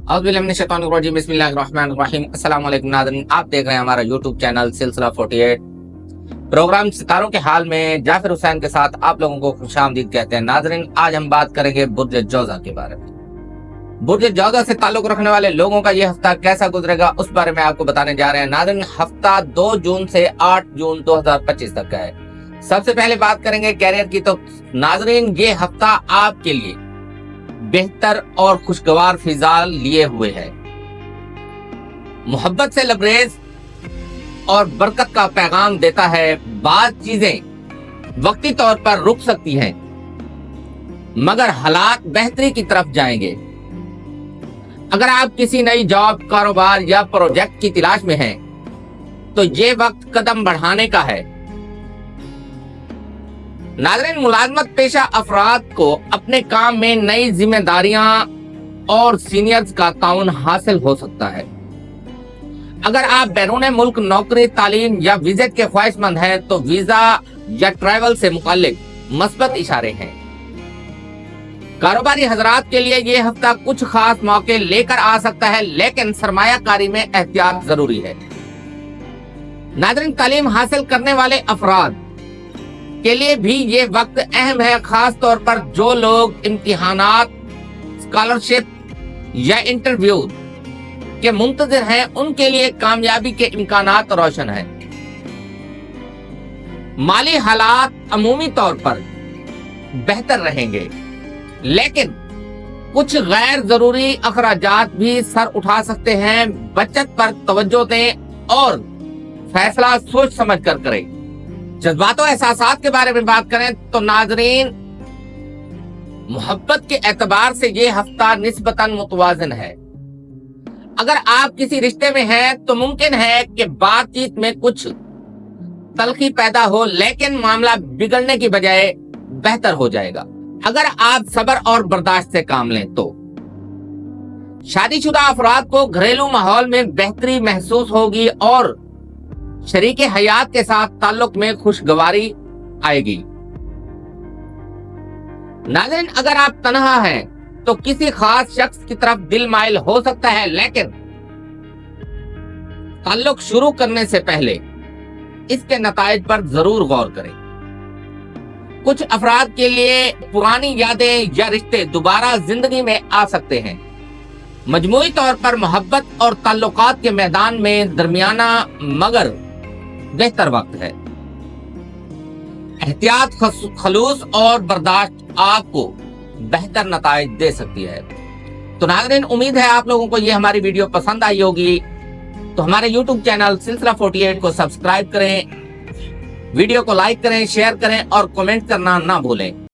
बिस्मिल्लाहिर्रहमानिर्रहीम। अस्सलाम वालेकुम नाज़रीन, आप देख रहे हैं हमारा यूट्यूब चैनल सिलसिला 48 प्रोग्राम सितारों के हाल में जाफिर हुसैन के साथ आप लोगों को खुशामदीद कहते हैं। नाज़रीन, आज हम बात करेंगे बुर्ज जौज़ा के बारे में। बुर्ज जौज़ा से ताल्लुक रखने वाले लोगों का ये हफ्ता कैसा गुजरेगा उस बारे में आपको बताने जा रहे हैं। नाज़रीन, हफ्ता 2 जून से 8 जून 2025 तक का है। सबसे पहले बात करेंगे कैरियर की। तो नाज़रीन, ये हफ्ता आपके लिए बेहतर और खुशगवार फिजा लिए हुए है। मोहब्बत से लबरेज और बरकत का पैगाम देता है। बात चीजें वक्ती तौर पर रुक सकती हैं, मगर हालात बेहतरी की तरफ जाएंगे। अगर आप किसी नई जॉब, कारोबार या प्रोजेक्ट की तलाश में हैं, तो ये वक्त कदम बढ़ाने का है। नाज़रीन, मुलाजमत पेशा अफराद को अपने काम में नई जिम्मेदारियां और सीनियर्स का ताउन हासिल हो सकता है। अगर आप बैरून मुल्क नौकरी, तालीम या विजिट के ख्वाहिशमंद हैं, तो वीजा या ट्रैवल से मुताल्लिक मस्बत इशारे हैं। कारोबारी हजरात के लिए ये हफ्ता कुछ खास मौके लेकर आ सकता है, लेकिन सरमायाकारी में एहतियात जरूरी है। नाज़रीन, तालीम हासिल करने वाले अफराद के लिए भी ये वक्त अहम है, खास तौर पर जो लोग इम्तिहानात, स्कॉलरशिप या इंटरव्यू के मुंतजिर हैं। उनके लिए कामयाबी के इम्कानात रोशन हैं। माली हालात अमूमी तौर पर बेहतर रहेंगे, लेकिन कुछ गैर जरूरी अखराजात भी सर उठा सकते हैं। बचत पर तवज्जो दें और फैसला सोच समझ कर करें। जज्बातों एहसासात के बारे में बात करें तो नाजरीन, मोहब्बत के एतबार से ये हफ्ता निस्बतन मुतवाज़िन है। अगर आप किसी रिश्ते में हैं, तो मुमकिन है कि बातचीत में कुछ तल्खी पैदा हो, लेकिन मामला बिगड़ने की बजाय बेहतर हो जाएगा अगर आप सब्र और बर्दाश्त से काम लें। तो शादीशुदा अफराद को घरेलू माहौल में बेहतरी महसूस होगी और शरीके हयात के साथ ताल्लुक में खुशगवारी आएगी। नाज़रीन, अगर आप तन्हा हैं, तो किसी खास शख्स की तरफ दिल माइल हो सकता है, लेकिन ताल्लुक शुरू करने से पहले इसके नताइज पर जरूर गौर करें। कुछ अफराद के लिए पुरानी यादें या रिश्ते दोबारा जिंदगी में आ सकते हैं। मजमूई तौर पर मोहब्बत और ताल्लुकात के मैदान में दरमियाना मगर बेहतर वक्त है। एहतियात, खलूस और बर्दाश्त आपको बेहतर नताइज दे सकती है। तो नाज़रीन, उम्मीद है आप लोगों को ये हमारी वीडियो पसंद आई होगी। तो हमारे YouTube चैनल सिलसिला 48 को सब्सक्राइब करें, वीडियो को लाइक करें, शेयर करें और कमेंट करना ना भूलें।